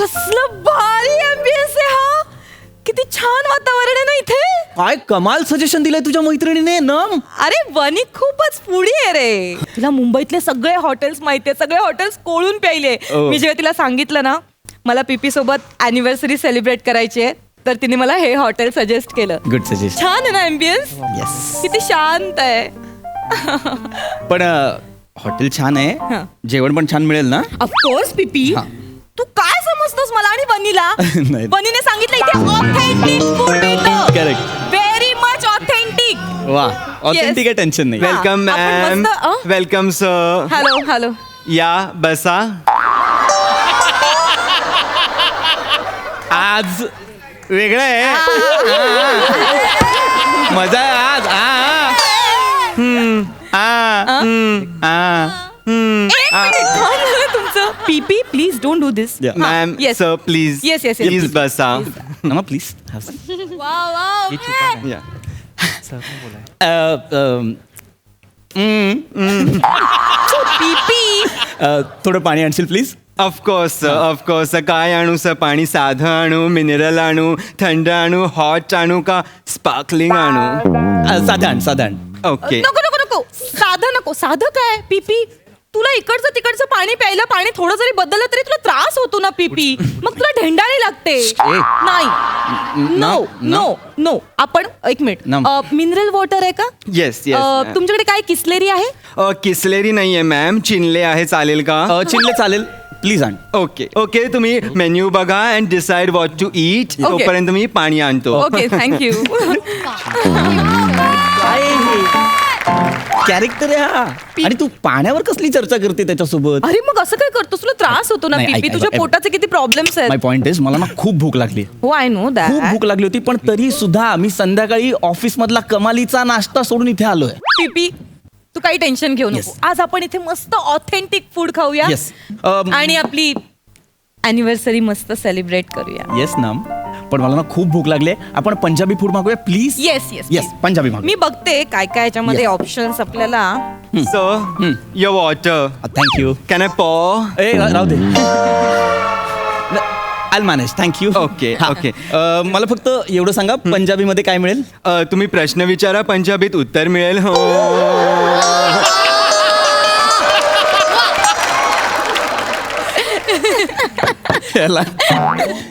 कसलं भारी अँबियन्स आहे हा. किती छान वातावरण आहे ना इथे. काय कमाल सजेशन दिलंय तुझ्या मैत्रिणीने नम. अरे वनी खूपच पुढी आहे रे. तिला मुंबईतले सगळे हॉटेल्स माहितीये, सगळे हॉटेल्स कोळून प्यायले. मी जेव्हा तिला सांगितलं ना मला पीपी सोबत अॅनिव्हर्सरी सेलिब्रेट करायची आहे तर तिने मला हे हॉटेल सजेस्ट केलं. Good suggest. छान आहे ना अँबियन्स. येस. किती शांत आहे. पण हॉटेल छान आहे, हा. जेवण पण छान मिळेल ना. ऑफकोर्स पीपी. हा. तू काय समजतोस मला आणि बनीला. नाही. बनीने सांगितलं इथे ऑथेंटिक फूड मिळतं. करेक्ट. Very much authentic. वा ऑथेंटिक आहे, टेन्शन नाही. वेलकम आपण मॅम. मस्त, वेलकम सर. Hello hello. या बसा. आज वेगळं आहे. मजा आहे आज. एक मिनिट, काय झालं तुमचं. पीपी please don't do this. Ma'am yes sir please. Yes yes please बसा. नमा प्लीज. या. पीपी. थोडं पाणी आणशील प्लीज. Of course of course. काय आणू सर? पाणी साधं आणू, मिनरल आणू, थंड आणू, हॉट आणू का स्पार्कलिंग आणू? साधारण साधारण. ओके. नको नको नको. साधं नको. साधं काय पीपी. तुला इकडचं तिकडचं पाणी प्यायला पाणी थोडं जरी बदललं तरी तुला त्रास होतो ना पीपी. मग तुला ढेंडाळी लागते. नाही नो नो नो. आपण एक मिनिट. मिनरल वॉटर आहे का? Yes yes. तुमच्याकडे काय किसलेरी आहे? किसलेरी नाहीये मॅम, चिनले आहे. चालेल का? चिनले चालेल प्लीज आण. Okay okay. तुम्ही मेन्यू बघा and decide what to eat. तोपर्यंत मी पाणी आणतो. Okay thank you. कॅरेक्टर आहे हा. आणि तू पाण्यावर कसली चर्चा करते त्याच्यासोबत. अरे मग असं काय करतोस? तुला त्रास होतो ना नाही, पीपी. ऐक, तुझ्या ऐक. पोटाचे किती प्रॉब्लेम्स माय आहेत. पॉइंट इज मला ना खूप भूक लागली. हो आय नो खूप दॅट. भूक लागली होती, पण तरी सुद्धा मी संध्याकाळी ऑफिस मधला कमालीचा नाश्ता सोडून इथे आलोय. पीपी तू काही टेन्शन घेऊ नको. आज आपण इथे मस्त ऑथेंटिक फूड खाऊया. येस. आणि आपली अॅनिव्हर्सरी मस्त सेलिब्रेट करूया. येस ना. पण मला ना खूप भूक लागली. आपण पंजाबी फूड मागूया please. Yes yes yes Punjabi मागू. मी बघते काय काय याच्यामध्ये Yes. ऑप्शन्स आपल्याला. Sir your water. Thank you. Can I pour? ए राहू दे. I manage. Thank you. Okay okay. मला फक्त एवढं सांगा पंजाबीमध्ये काय मिळेल. तुम्ही प्रश्न विचारा, पंजाबीत उत्तर मिळेल. हो.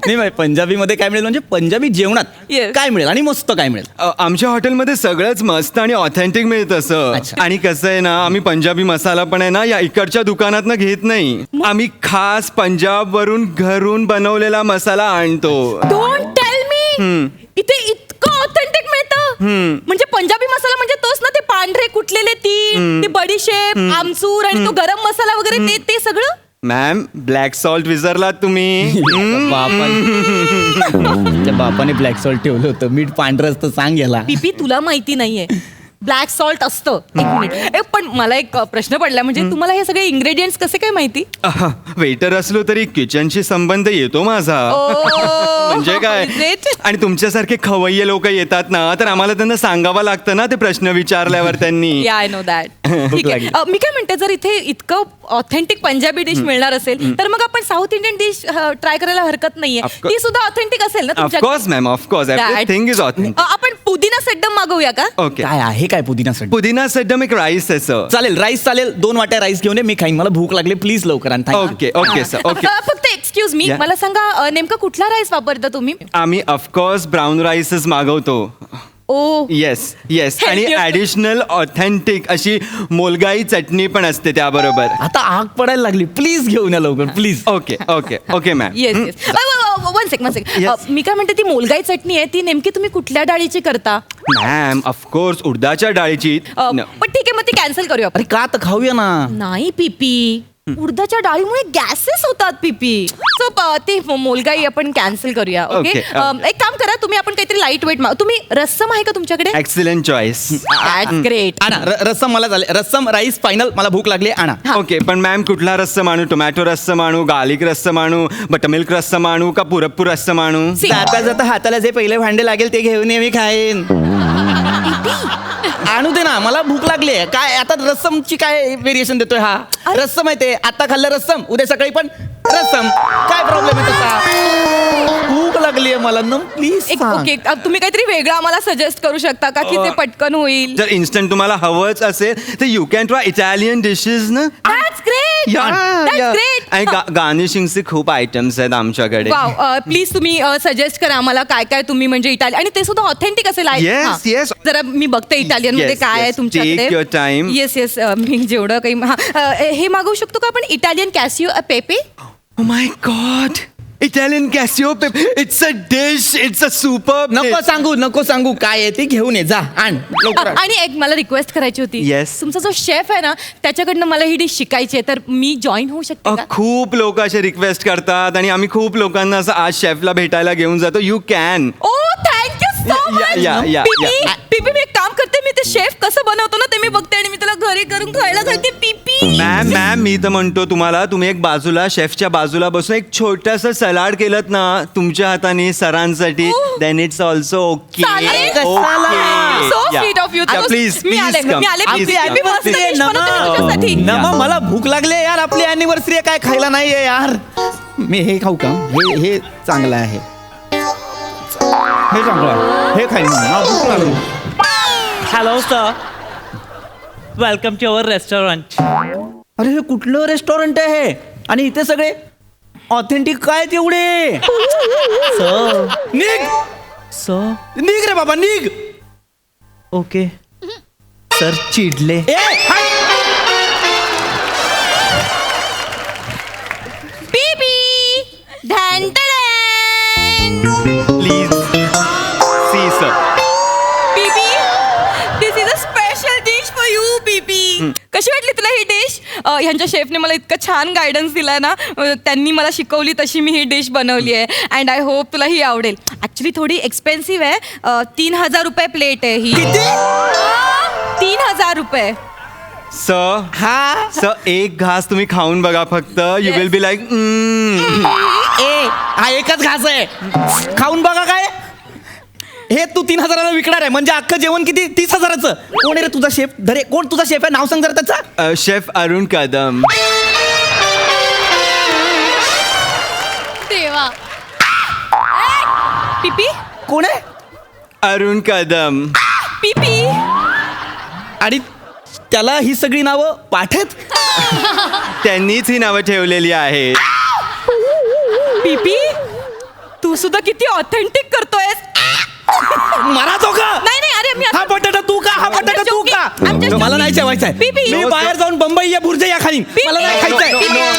नाही पंजाबीमध्ये काय मिळेल म्हणजे पंजाबी जेवणात Yes. काय मिळेल आणि मस्त काय मिळेल. आमच्या हॉटेलमध्ये सगळंच मस्त आणि ऑथेंटिक मिळतं सर. अच्छा. आणि कसं आहे ना, आम्ही पंजाबी मसाला पण आहे ना या इकडच्या दुकानात घेत नाही. आम्ही खास पंजाब वरून घरून बनवलेला मसाला आणतो. Don't tell me. इथे इतकं ऑथेंटिक मिळतं. म्हणजे पंजाबी मसाला म्हणजे तोच ना, ते पांढरे कुटलेले तीळ, ते बडीशेप, आमचूर आणि तो गरम मसाला वगैरे ते सगळं. मॅम ब्लॅक सॉल्ट विसरलात तुम्ही. त्या बापाने ब्लॅक सॉल्ट ठेवलं होतं. मीठ पांढरं असतं सांग याला. पीपी तुला माहिती नाहीये ब्लॅक सॉल्ट असतं. एक मिनिट. पण मला एक प्रश्न पडला, म्हणजे तुम्हाला हे सगळे इंग्रेडियंट्स कसे काय माहिती? वेटर असलो तरी किचनशी संबंध येतो माझा. म्हणजे काय. आणि तुमच्यासारखे खवय्ये लोक येतात ना, तर आम्हाला त्यांना सांगावं लागतं ना ते प्रश्न विचारल्यावर त्यांनी. I know that. ठीक आहे. मी काय म्हणते, जर इथे इतकं ऑथेंटिक पंजाबी डिश मिळणार असेल तर मग आपण साऊथ इंडियन डिश ट्राय करायला हरकत नाहीये. ती सुद्धा ऑथेंटिक असेल ना of course ma'am of course. Everything is authentic. आपण पुदिना सड्डम मागवूया का? ओके. काय आहे काय पुदिना साठी. पुदिना सड्डम एक राईस आहे सर. चालेल राईस चालेल. 2 वाट्या राईस घेऊन ये, मी खाईन. मला भूक लागली प्लीज लवकर आण. Okay okay sir. ओके. फक्त एक्सक्यूज मी, Yeah. मला सांगा नेमका कुठला राईस वापरता तुम्ही? आम्ही ऑफकोर्स ब्राऊन राईसच मागवतो. ओ येस येस. आणि ऍडिशनल ऑथेंटिक अशी मोलगाई चटणी पण असते त्याबरोबर. आता आग पडायला लागली. प्लीज घेऊन या लवकर please. Okay okay okay ma'am. Yes yes. One second. Yes. मी काय म्हणते, ती मोलगाई चटणी आहे ती नेमकी तुम्ही कुठल्या डाळीची करता? मॅम ऑफकोर्स उडदाच्या डाळीची. पण ठीक आहे, मग ती कॅन्सल करूया आपण. अरे का तर खाऊया ना. नाही पीपी, उडदाच्या डाळीमुळे गॅसेस होतात पीपी. सो ते मोलगाई आपण कॅन्सल करूया. ओके. Okay. एक काम करा, तुम्ही आपण काहीतरी लाईट वेट तुम्ही रस्सम आहे का तुमच्याकडे? Excellent choice. ग्रेट. आणा रस्सम मला चालेल. Rasam rice final. मला भूक लागली. आणा. ओके. पण मॅम कुठला रस्सम आणू? टोमॅटो रस्सम आणू, गार्लिक रस्सम आणू, बटरमिल्क रस्सम आणू का पुरप्पूर रस्सम आणू? जाता जाता हाताला जे पहिले भांडे लागेल ते घेऊन ये, मी खाईन. आणू दे ना, मला भूक लागली आहे. काय आता रस्समची काय व्हेरिएशन देतोय हा? रस्सम आहे ते. आता खाल्लं रस्सम, उद्या सकाळी पण रसम काय प्रॉब्लेम आहे त्याचा? भूक लागली आहे मला ना, प्लीज ओके तुम्ही काहीतरी वेगळं आम्हाला सजेस्ट करू शकता का की ते पटकन होईल? जर इन्स्टंट तुम्हाला हवंच असेल तर you can try Italian dishes ना. That's great. That's great. आणि गार्निशिंगचे खूप आयटम्स आहेत आमच्याकडे. वाव प्लीज तुम्ही सजेस्ट करा आम्हाला काय काय तुम्ही म्हणजे इटालियन आणि ते सुद्धा ऑथेंटिक असेल. Yes, yes. जरा मी बघते इटालियन मध्ये Yes, काय आहे yes. तुमच्याकडे. Take your time. Yes yes मी जेवढं काही हे मागवू शकतो का आपण Italian cacio pepe? Oh my God! Italian Casio pepe. It's a dish. It's a superb नको dish. नको सांगू काय आहे ते घेऊन ये जा आण लवकर आण. आणि एक मला रिक्वेस्ट करायची होती. Yes. तुमचा जो शेफ आहे ना त्याच्याकडनं मला ही डिश शिकायची आहे तर मी जॉईन होऊ शकते का? खूप लोक असे रिक्वेस्ट करतात आणि आम्ही खूप लोकांना असं आज शेफला भेटायला घेऊन जातो. You can. Oh thank you so Yeah, मच. yeah, पीपी yeah. पीपी मी एक काम करते मी ते शेफ कसं बनवतो ना ते मी बघते आणि मी त्याला घरी करून खायला घालते. पीपी मॅम मी तर म्हणतो तुम्हाला तुम्ही एक बाजूला शेफच्या बाजूला बसून एक छोटस सलाड केलं ना तुमच्या हाताने सरांसाठी Oh. Then it's also okay. चालेल. So sweet of you. Please मी आले मी आले Please पीपी come. मी मस्त Please dish बनवते मी तुझ्यासाठी. नमा मला भूक लागली आहे यार, आपली अॅनिव्हर्सरी आहे, काय खायला नाहीये यार. मी हे खाऊ का? हे चांगलं आहे, हे चांगलं आहे, हे खाईन मी. मला भूक लागली. Hello, sir. Welcome to our restaurant. अरे हे कुठलं रेस्टॉरंट आहे हे? आणि इथे सगळे ऑथेंटिक काय तेवढे? Sir. निघ Sir. निघ रे बाबा निघ. Okay. Sir, चिडले. ए, हाय. पीपी ढॅन प्लीज सी सर. पीपी this is a special dish for you. पीपी कशी वाटली तुला ही डिश? ह्यांच्या शेफने मला इतकं छान गायडन्स दिलाय ना, त्यांनी मला शिकवली तशी मी ही डिश बनवली आहे अँड आय होप तुला ही आवडेल. ऍक्च्युली थोडी एक्सपेन्सिव्ह आहे. 3,000 रुपये प्लेट आहे ही. 3,000 रुपये. सर हा सर एक घास तुम्ही खाऊन बघा फक्त. You Yes. Will be like a हा एकच घास आहे, खाऊन बघा काय. हे तू 3,000 विकणार आहे म्हणजे अख्खं जेवण किती? 30,000. कोण आहे रे तुझा शेफ? धरे कोण तुझा शेफ आहे? नाव सांग जरा त्याचा. शेफ अरुण कदम. देवा. पीपी कोण आहे? अरुण कदम. पीपी आणि त्याला ही सगळी नावं पाठत. त्यांनीच ही नावं ठेवलेली आहेत. पीपी तू सुद्धा किती ऑथेंटिक करतोयस. मला तो का? नाही नाही अरे मी हा बटाटा तू का? हा बटाटा तू का? I'm just मला joking. नाही जेवायचंय. पीपी. मी बाहेर जाऊन बंबई या बुर्जे या खाईन. मला नाही खायचंय. No, no,